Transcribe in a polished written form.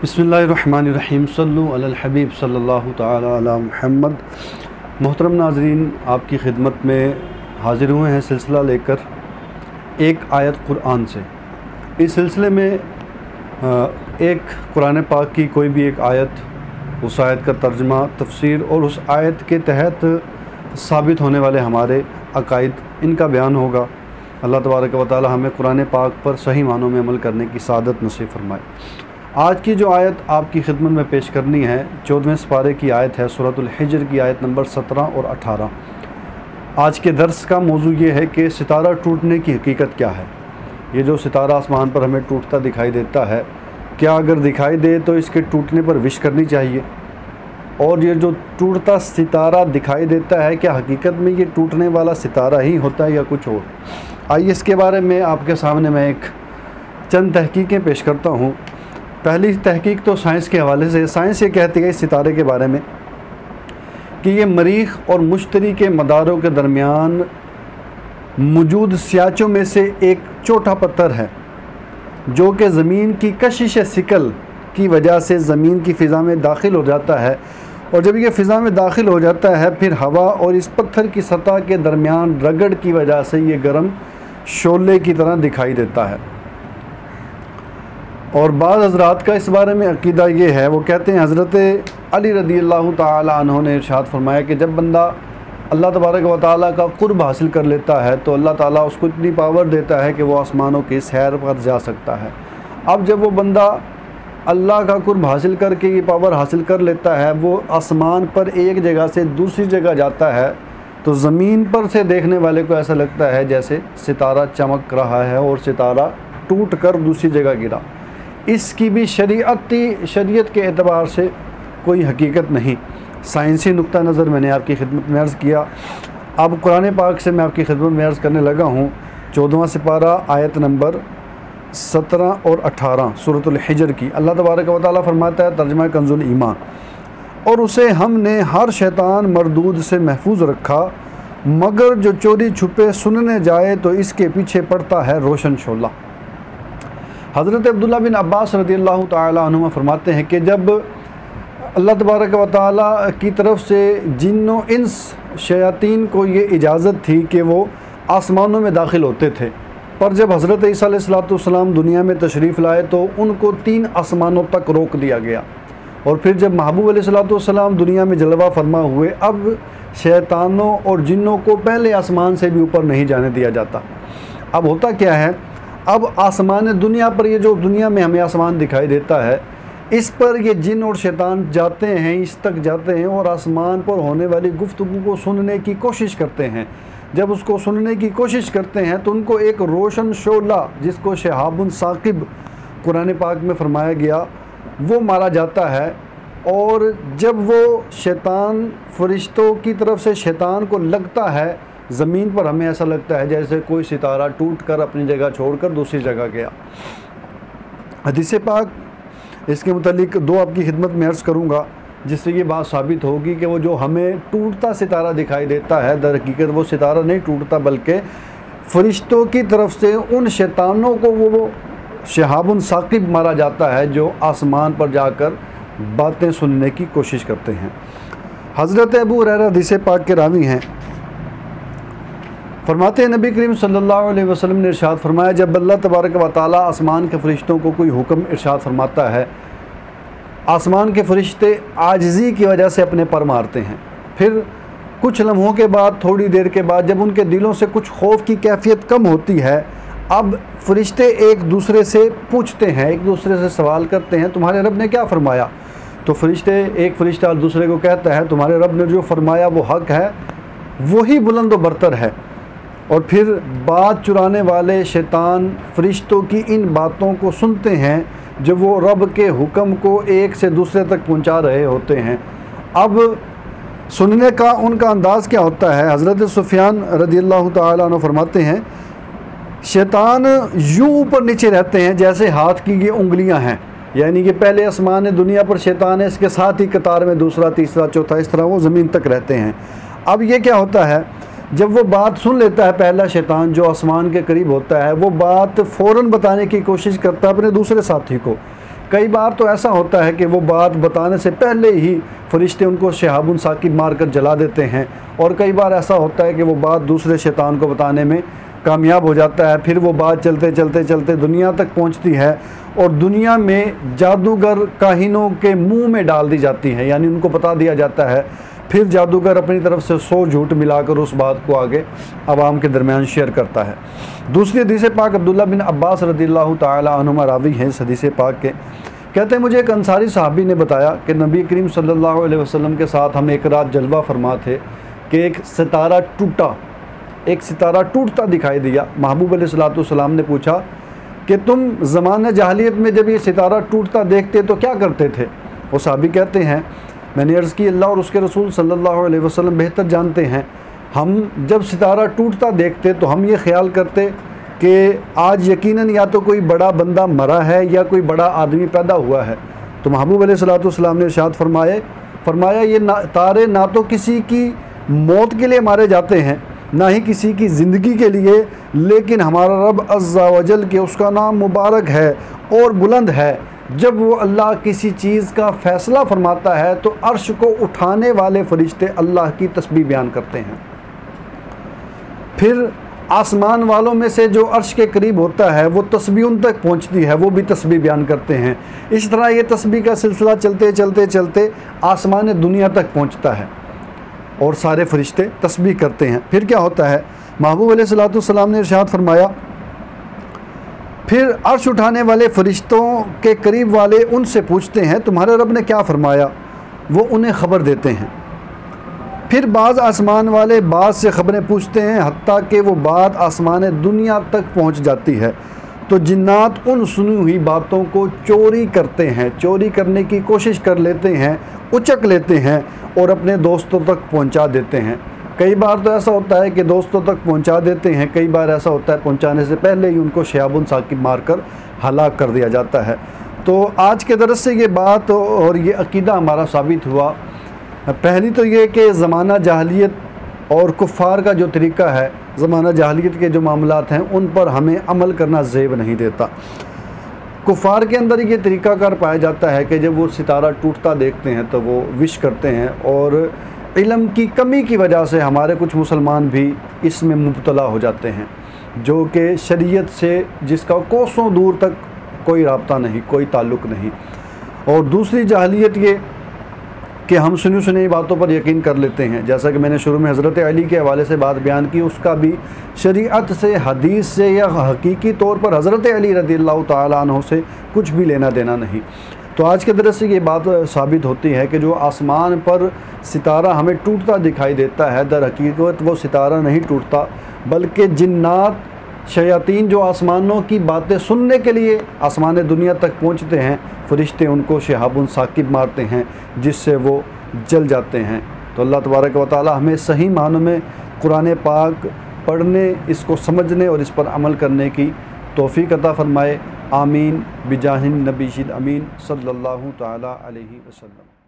बिस्मिल्लाहिर्रहमानिर्रहीम सल्लु अलल हबीब सल्लल्लाहु तआला अला मुहम्मद। मोहतरम नाज़रीन, आपकी खिदमत में हाज़िर हुए हैं सिलसिला लेकर एक आयत कुरान से। इस सिलसिले में एक कुरान पाक की कोई भी एक आयत, उस आयत का तर्जुमा, तफसीर और उस आयत के तहत साबित होने वाले हमारे अकायद, इनका बयान होगा। अल्लाह तबारक व तआला हमें कुरान पाक पर सही मानों में अमल करने की सादत नसीब फरमाए। आज की जो आयत आपकी खिदमत में पेश करनी है 14वें सिपारे की आयत है, सूरतुल हिज्र की आयत नंबर 17 और 18। आज के दर्स का मौजू ये है कि सितारा टूटने की हकीकत क्या है। ये जो सितारा आसमान पर हमें टूटता दिखाई देता है, क्या अगर दिखाई दे तो इसके टूटने पर विश करनी चाहिए? और ये जो टूटता सितारा दिखाई देता है, क्या हकीकत में ये टूटने वाला सितारा ही होता है या कुछ और? आइए इसके बारे में आपके सामने मैं एक चंद तहकीकें पेश करता हूँ। पहली तहकीक तो साइंस के हवाले से। साइंस ये कहती है इस सितारे के बारे में कि ये मरीख और मुश्तरी के मदारों के दरमियान मौजूद सियाचों में से एक छोटा पत्थर है, जो कि ज़मीन की कशिश सिकल की वजह से ज़मीन की फ़िज़ा में दाखिल हो जाता है। और जब ये फ़िज़ा में दाखिल हो जाता है, फिर हवा और इस पत्थर की सतह के दरमियान रगड़ की वजह से ये गर्म शोले की तरह दिखाई देता है। और बाद हज़रात का इस बारे में अक़ीदा ये है, वो कहते हैं हज़रत अली रज़ियल्लाहु ताला अन्हु ने इरशाद फरमाया कि जब बंदा अल्लाह तबारक व ताला का कुर्ब हासिल कर लेता है तो अल्लाह ताला उसको इतनी पावर देता है कि वो आसमानों की सैर पर जा सकता है। अब जब वो बंदा अल्लाह का कुर्ब हासिल करके ये पावर हासिल कर लेता है, वो आसमान पर एक जगह से दूसरी जगह जाता है, तो ज़मीन पर से देखने वाले को ऐसा लगता है जैसे सितारा चमक रहा है और सितारा टूट कर दूसरी जगह गिरा। इसकी भी शरीयत के एतबार से कोई हकीकत नहीं। साइंसी नुक्ता नज़र मैंने आपकी खिदमत में अर्ज़ किया। अब कुरान पाक से मैं आपकी खिदमत में अर्ज़ करने लगा हूँ 14वां सिपारा आयत नंबर 17 और 18 सूरतुल हिज्र की। अल्लाह तबारक व तआला फरमाता है, तर्जुमा कंजुल ईमान, और उसे हमने हर शैतान मरदूद से महफूज रखा, मगर जो चोरी छुपे सुनने जाए तो इसके पीछे पड़ता है रोशन शोला। हज़रत अब्दुल्ला बिन अब्बास रज़ियल्लाहु ताला अन्हुमा फरमाते हैं कि जब अल्लाह तबारक व तआला की तरफ से जिन्नो इंस शयातीन को ये इजाज़त थी कि वो आसमानों में दाखिल होते थे, पर जब हज़रत ईसा अलैहिस्सलाम दुनिया में तशरीफ़ लाए तो उनको 3 आसमानों तक रोक दिया गया। और फिर जब महबूब अलैहिस्सलाम दुनिया में जलवा फरमा हुए, अब शैतानों और जिन्नों को पहले आसमान से भी ऊपर नहीं जाने दिया जाता। अब होता क्या है, अब आसमान दुनिया पर, ये जो दुनिया में हमें आसमान दिखाई देता है, इस पर ये जिन और शैतान जाते हैं, इस तक जाते हैं और आसमान पर होने वाली गुफ्तगू को सुनने की कोशिश करते हैं। जब उसको सुनने की कोशिश करते हैं तो उनको एक रोशन शोला, जिसको शहाबुन साकिब कुरान पाक में फरमाया गया, वो मारा जाता है। और जब वो शैतान फरिश्तों की तरफ से शैतान को लगता है ज़मीन पर, हमें ऐसा लगता है जैसे कोई सितारा टूट कर अपनी जगह छोड़कर दूसरी जगह गया। हदीस पाक इसके मुतालिक 2 आपकी खिदमत में अर्ज़ करूँगा, जिससे ये बात साबित होगी कि वो जो हमें टूटता सितारा दिखाई देता है, दर हकीकत वो सितारा नहीं टूटता, बल्कि फरिश्तों की तरफ से उन शैतानों को वो शहाबुन साकिब मारा जाता है जो आसमान पर जाकर बातें सुनने की कोशिश करते हैं। हज़रत अबू हुरैरा हदीस पाक के रावी हैं, फरमाते हैं नबी करीम सल्लल्लाहु अलैहि वसल्लम ने इरशाद फरमाया, जब अल्लाह तबारक व तआला आसमान के फ़रिश्तों को कोई हुक्म इरशाद फरमाता है, आसमान के फ़रिश्ते आजिज़ी की वजह से अपने पर मारते हैं। फिर कुछ लम्हों के बाद, थोड़ी देर के बाद, जब उनके दिलों से कुछ खौफ की कैफियत कम होती है, अब फ़रिश्ते एक दूसरे से पूछते हैं, एक दूसरे से सवाल करते हैं, तुम्हारे रब ने क्या फ़रमाया? तो एक फ़रिश्ता दूसरे को कहता है, तुम्हारे रब ने जो फ़रमाया वो हक़ है, वही बुलंद व बरतर है। और फिर बात चुराने वाले शैतान फरिश्तों की इन बातों को सुनते हैं जब वो रब के हुक्म को एक से दूसरे तक पहुंचा रहे होते हैं। अब सुनने का उनका अंदाज़ क्या होता है? हज़रत सुफियान रज़ियल्लाहु ताला अन्हु फरमाते हैं, शैतान यूँ ऊपर नीचे रहते हैं जैसे हाथ की ये उंगलियां हैं, यानी कि पहले आसमान दुनिया पर शैतान है, इसके साथ ही कतार में दूसरा, तीसरा, चौथा, इस तरह वो ज़मीन तक रहते हैं। अब ये क्या होता है, जब वो बात सुन लेता है पहला शैतान जो आसमान के करीब होता है, वो बात फ़ौरन बताने की कोशिश करता है अपने दूसरे साथी को। कई बार तो ऐसा होता है कि वो बात बताने से पहले ही फरिश्ते उनको शहाबुन साकिब मार कर जला देते हैं, और कई बार ऐसा होता है कि वो बात दूसरे शैतान को बताने में कामयाब हो जाता है। फिर वो बात चलते चलते चलते दुनिया तक पहुंचती है और दुनिया में जादूगर काहिनों के मुंह में डाल दी जाती है, यानी उनको बता दिया जाता है। फिर जादूगर अपनी तरफ से 100 झूठ मिलाकर उस बात को आगे आवाम के दरमियान शेयर करता है। दूसरी हदीस पाक अब्दुल्ला बिन अब्बास रज़ियल्लाहु ताला अन्हुमा रावी हैं इस हदीस पाक के। कहते हैं मुझे एक अंसारी साहबी ने बताया कि नबी करीम सल्लल्लाहु अलैहि वसल्लम के साथ हम एक रात जलवा फरमा थे कि एक सितारा टूटता दिखाई दिया। महबूब अलैहिस्सलाम ने पूछा कि तुम ज़माने जahलियत में जब ये सितारा टूटता देखते तो क्या करते थे? वो साहबी कहते हैं मैंने अर्ज़ की अल्लाह और उसके रसूल सल्लल्लाहु अलैहि वसल्लम बेहतर जानते हैं, हम जब सितारा टूटता देखते तो हम ये ख्याल करते कि आज यकीनन या तो कोई बड़ा बंदा मरा है या कोई बड़ा आदमी पैदा हुआ है। तो महबूब अलैहिस्सलाम ने इरशाद फरमाया ये तारे ना तो किसी की मौत के लिए मारे जाते हैं ना ही किसी की ज़िंदगी के लिए, लेकिन हमारा रब अज़्ज़ा वजल के उसका नाम मुबारक है और बुलंद है, जब वो अल्लाह किसी चीज़ का फ़ैसला फरमाता है तो अर्श को उठाने वाले फरिश्ते अल्लाह की तस्बीह बयान करते हैं। फिर आसमान वालों में से जो अर्श के करीब होता है वो तस्बीह उन तक पहुंचती है, वो भी तस्बीह बयान करते हैं। इस तरह ये तस्बीह का सिलसिला चलते चलते चलते आसमान दुनिया तक पहुंचता है और सारे फरिश्ते तस्बीह करते हैं। फिर क्या होता है? महबूब अलैहिस्सलाम ने इरशाद फरमाया फिर अर्श उठाने वाले फरिश्तों के करीब वाले उनसे पूछते हैं तुम्हारे रब ने क्या फरमाया? वो उन्हें ख़बर देते हैं। फिर बाज़ आसमान वाले बाज़ से ख़बरें पूछते हैं, हत्ता कि वो बात आसमान दुनिया तक पहुंच जाती है। तो जिन्नात उन सुनी हुई बातों को चोरी करते हैं, चोरी करने की कोशिश कर लेते हैं, उचक लेते हैं और अपने दोस्तों तक पहुंचा देते हैं। कई बार तो ऐसा होता है कि दोस्तों तक पहुंचा देते हैं, कई बार ऐसा होता है पहुंचाने से पहले ही उनको शहाबुन साकिब मारकर हलाक कर दिया जाता है। तो आज के दरस से ये बात और ये अकीदा हमारा साबित हुआ। पहली तो ये कि ज़माना जahलियत और कुफ़ार का जो तरीका है, ज़माना जahलियत के जो मामलात हैं उन पर हमें अमल करना ज़ेब नहीं देता। कुफ़ार के अंदर ये तरीक़ाकार पाया जाता है कि जब वो सितारा टूटता देखते हैं तो वो विश करते हैं, और इल्म की कमी की वजह से हमारे कुछ मुसलमान भी इसमें मुब्तला हो जाते हैं, जो कि शरीयत से जिसका कोसों दूर तक कोई राब्ता नहीं, कोई ताल्लुक़ नहीं। और दूसरी जahलियत ये कि हम सुनी सुनी बातों पर यकीन कर लेते हैं। जैसा कि मैंने शुरू में हज़रत अली के हवाले से बात बयान की, उसका भी शरीयत से, हदीस से या हकीकी तौर पर हज़रत अली रज़ियल्लाहु ताला अन्हु से कुछ भी लेना देना नहीं। तो आज के दरस से ये बात साबित होती है कि जो आसमान पर सितारा हमें टूटता दिखाई देता है, दर हकीकत वो सितारा नहीं टूटता, बल्कि जिन्नात शयातीन जो आसमानों की बातें सुनने के लिए आसमान दुनिया तक पहुँचते हैं, फरिश्ते उनको शहाबुन साकिब मारते हैं जिससे वो जल जाते हैं। तो अल्लाह तबारक व तआला हमें सही मानों में कुरान पाक पढ़ने, इसको समझने और इस पर अमल करने की तौफ़ीक़ अता फ़रमाए। आमीन बिजाहिन नबीशिल अमीन सल्लल्लाहु ताला अलैहि वसल्लम।